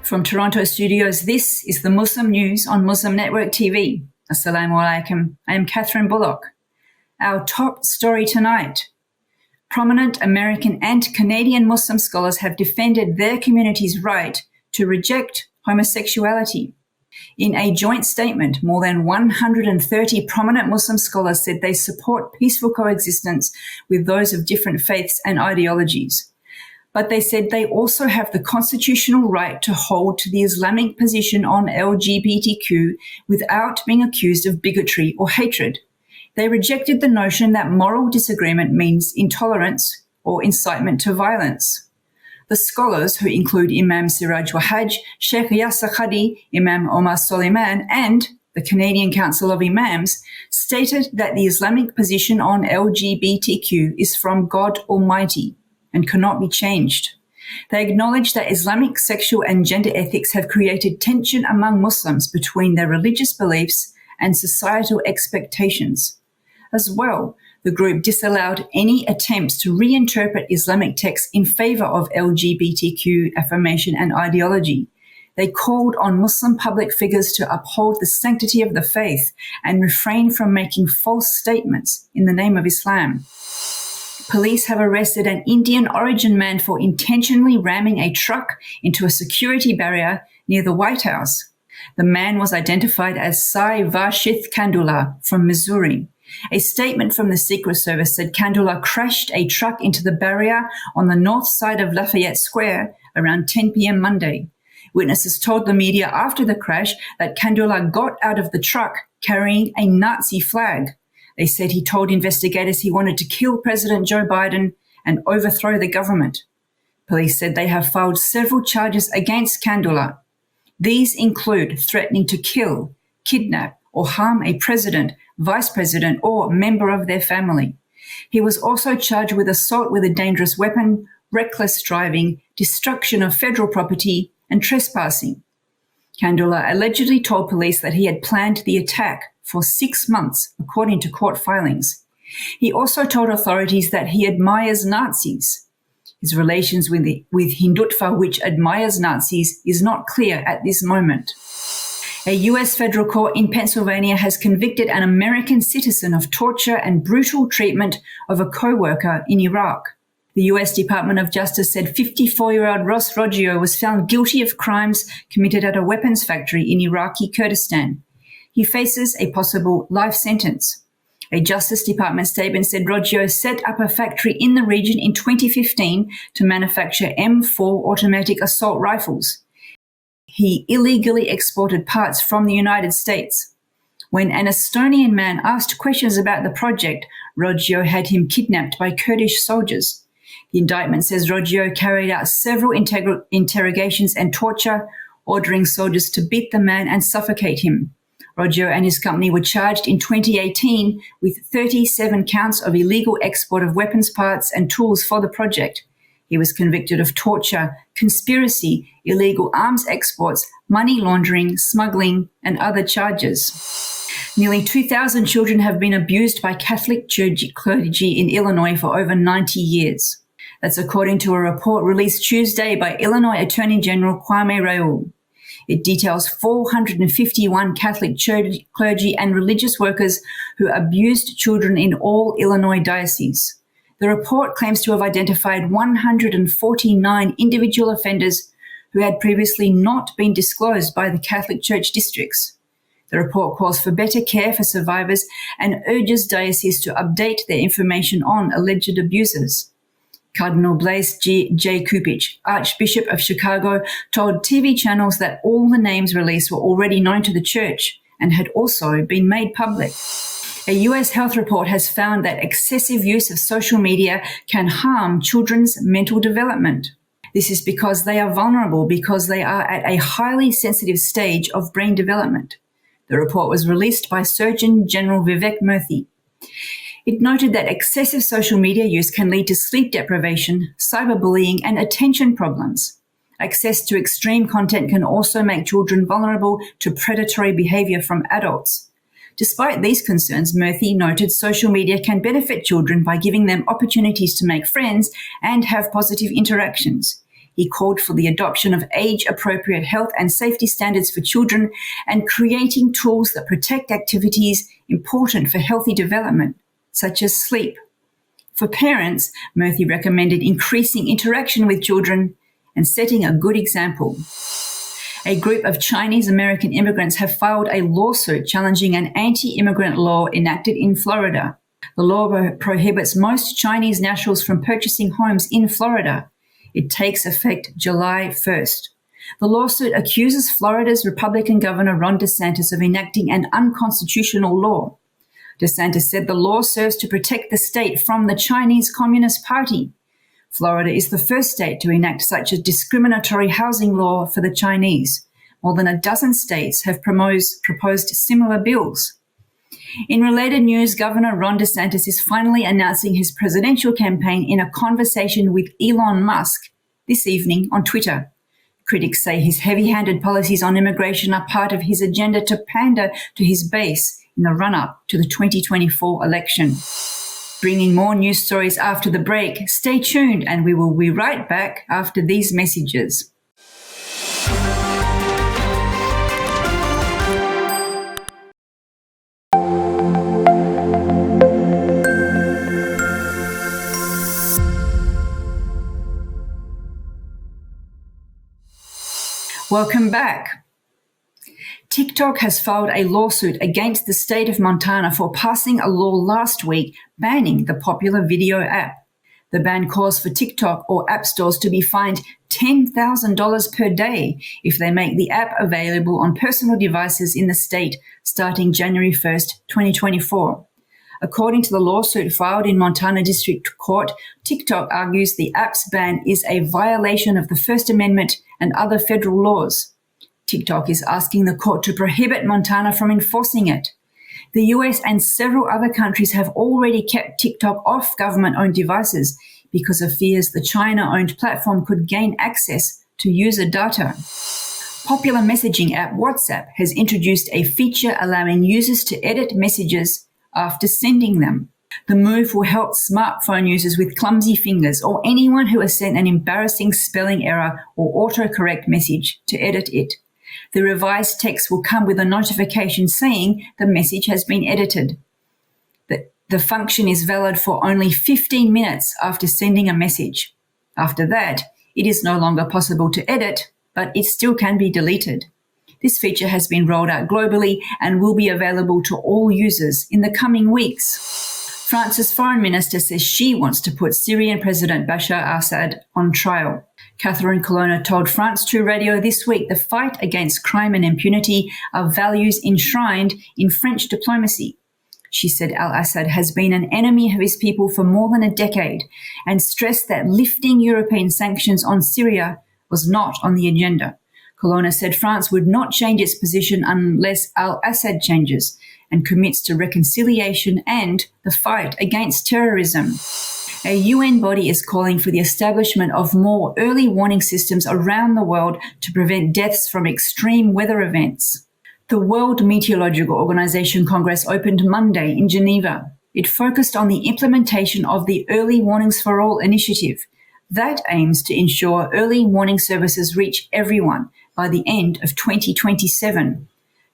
From Toronto studios, this is the Muslim News on Muslim Network TV. Assalamu alaikum. I am Katherine Bullock. Our top story tonight. Prominent American and Canadian Muslim scholars have defended their community's right to reject homosexuality. In a joint statement, more than 130 prominent Muslim scholars said they support peaceful coexistence with those of different faiths and ideologies. But they said they also have the constitutional right to hold to the Islamic position on LGBTQ without being accused of bigotry or hatred. They rejected the notion that moral disagreement means intolerance or incitement to violence. The scholars, who include Imam Siraj Wahaj, Sheikh Yasser Khadi, Imam Omar Soliman, and the Canadian Council of Imams, stated that the Islamic position on LGBTQ is from God Almighty and cannot be changed. They acknowledge that Islamic sexual and gender ethics have created tension among Muslims between their religious beliefs and societal expectations. As well, the group disallowed any attempts to reinterpret Islamic texts in favor of LGBTQ affirmation and ideology. They called on Muslim public figures to uphold the sanctity of the faith and refrain from making false statements in the name of Islam. Police have arrested an Indian-origin man for intentionally ramming a truck into a security barrier near the White House. The man was identified as Sai Varshith Kandula from Missouri. A statement from the Secret Service said Kandula crashed a truck into the barrier on the north side of Lafayette Square around 10 p.m. Monday. Witnesses told the media after the crash that Kandula got out of the truck carrying a Nazi flag. They said he told investigators he wanted to kill President Joe Biden and overthrow the government. Police said they have filed several charges against Kandula. These include threatening to kill, kidnap, or harm a president, vice president, or member of their family. He was also charged with assault with a dangerous weapon, reckless driving, destruction of federal property, and trespassing. Kandula allegedly told police that he had planned the attack for 6 months, according to court filings. He also told authorities that he admires Nazis. His relations with Hindutva, which admires Nazis, is not clear at this moment. A U.S. federal court in Pennsylvania has convicted an American citizen of torture and brutal treatment of a co-worker in Iraq. The U.S. Department of Justice said 54-year-old Ross Roggio was found guilty of crimes committed at a weapons factory in Iraqi Kurdistan. He faces a possible life sentence. A Justice Department statement said Roggio set up a factory in the region in 2015 to manufacture M4 automatic assault rifles. He illegally exported parts from the United States. When an Estonian man asked questions about the project, Roggio had him kidnapped by Kurdish soldiers. The indictment says Roggio carried out several interrogations and torture, ordering soldiers to beat the man and suffocate him. Roggio and his company were charged in 2018 with 37 counts of illegal export of weapons parts and tools for the project. He was convicted of torture, conspiracy, illegal arms exports, money laundering, smuggling, and other charges. Nearly 2,000 children have been abused by Catholic clergy in Illinois for over 90 years. That's according to a report released Tuesday by Illinois Attorney General Kwame Raoul. It details 451 Catholic clergy and religious workers who abused children in all Illinois dioceses. The report claims to have identified 149 individual offenders who had previously not been disclosed by the Catholic Church districts. The report calls for better care for survivors and urges dioceses to update their information on alleged abusers. Cardinal Blaise J. Kupich, Archbishop of Chicago, told TV channels that all the names released were already known to the church and had also been made public. A U.S. health report has found that excessive use of social media can harm children's mental development. This is because they are vulnerable because they are at a highly sensitive stage of brain development. The report was released by Surgeon General Vivek Murthy. It noted that excessive social media use can lead to sleep deprivation, cyberbullying, and attention problems. Access to extreme content can also make children vulnerable to predatory behavior from adults. Despite these concerns, Murthy noted social media can benefit children by giving them opportunities to make friends and have positive interactions. He called for the adoption of age-appropriate health and safety standards for children and creating tools that protect activities important for healthy development, such as sleep. For parents, Murthy recommended increasing interaction with children and setting a good example. A group of Chinese American immigrants have filed a lawsuit challenging an anti-immigrant law enacted in Florida. The law prohibits most Chinese nationals from purchasing homes in Florida. It takes effect July 1st. The lawsuit accuses Florida's Republican Governor Ron Desantis of enacting an unconstitutional law. Desantis said the law serves to protect the state from the Chinese Communist Party. Florida is the first state to enact such a discriminatory housing law for the Chinese. More than a dozen states have proposed similar bills. In related news, Governor Ron DeSantis is finally announcing his presidential campaign in a conversation with Elon Musk this evening on Twitter. Critics say his heavy-handed policies on immigration are part of his agenda to pander to his base in the run-up to the 2024 election. Bringing more news stories after the break. Stay tuned and we will be right back after these messages. Welcome back. TikTok has filed a lawsuit against the state of Montana for passing a law last week banning the popular video app. The ban calls for TikTok or app stores to be fined $10,000 per day if they make the app available on personal devices in the state starting January 1st, 2024. According to the lawsuit filed in Montana District Court, TikTok argues the app's ban is a violation of the First Amendment and other federal laws. TikTok is asking the court to prohibit Montana from enforcing it. The US and several other countries have already kept TikTok off government-owned devices because of fears the China-owned platform could gain access to user data. Popular messaging app WhatsApp has introduced a feature allowing users to edit messages after sending them. The move will help smartphone users with clumsy fingers or anyone who has sent an embarrassing spelling error or autocorrect message to edit it. The revised text will come with a notification saying the message has been edited. The function is valid for only 15 minutes after sending a message. After that, it is no longer possible to edit, but it still can be deleted. This feature has been rolled out globally and will be available to all users in the coming weeks. France's foreign minister says she wants to put Syrian President Bashar Assad on trial. Katherine told France 2 Radio this week the fight against crime and impunity are values enshrined in French diplomacy. She said al-Assad has been an enemy of his people for more than a decade and stressed that lifting European sanctions on Syria was not on the agenda. Colonna said France would not change its position unless al-Assad changes and commits to reconciliation and the fight against terrorism. A UN body is calling for the establishment of more early warning systems around the world to prevent deaths from extreme weather events. The World Meteorological Organization Congress opened Monday in Geneva. It focused on the implementation of the Early Warnings for All initiative. That aims to ensure early warning services reach everyone by the end of 2027.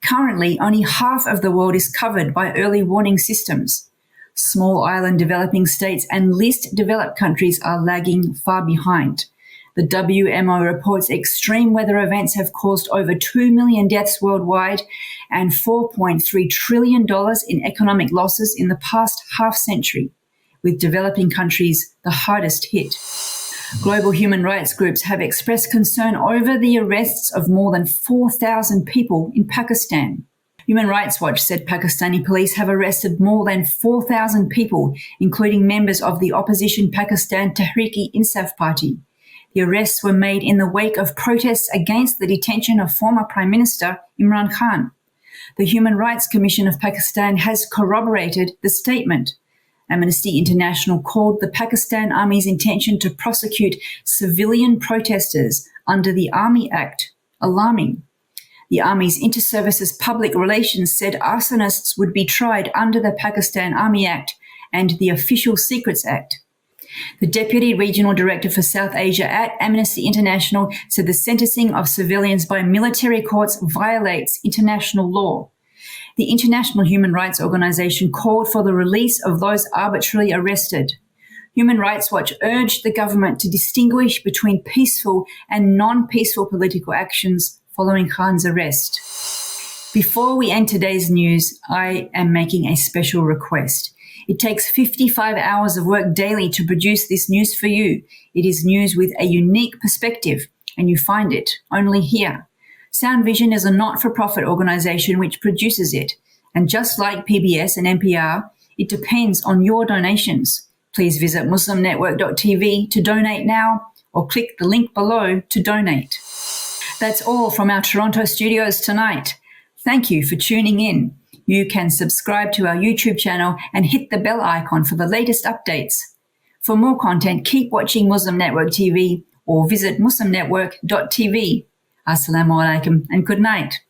Currently, only half of the world is covered by early warning systems. Small island developing states and least developed countries are lagging far behind. The WMO reports extreme weather events have caused over 2 million deaths worldwide and $4.3 trillion in economic losses in the past half-century, with developing countries the hardest hit. Global human rights groups have expressed concern over the arrests of more than 4,000 people in Pakistan. Human Rights Watch said Pakistani police have arrested more than 4,000 people, including members of the opposition Pakistan Tehreek-e-Insaf Party. The arrests were made in the wake of protests against the detention of former Prime Minister Imran Khan. The Human Rights Commission of Pakistan has corroborated the statement. Amnesty International called the Pakistan Army's intention to prosecute civilian protesters under the Army Act alarming. The Army's Inter-Services Public Relations said arsonists would be tried under the Pakistan Army Act and the Official Secrets Act. The Deputy Regional Director for South Asia at Amnesty International said the sentencing of civilians by military courts violates international law. The International Human Rights Organization called for the release of those arbitrarily arrested. Human Rights Watch urged the government to distinguish between peaceful and non-peaceful political actions following Khan's arrest. Before we end today's news, I am making a special request. It takes 55 hours of work daily to produce this news for you. It is news with a unique perspective, and you find it only here. Sound Vision is a not-for-profit organization which produces it, and just like PBS and NPR, it depends on your donations. Please visit muslimnetwork.tv to donate now, or click the link below to donate. That's all from our Toronto studios tonight. Thank you for tuning in. You can subscribe to our YouTube channel and hit the bell icon for the latest updates. For more content, keep watching Muslim Network TV or visit muslimnetwork.tv. Assalamu alaikum and good night.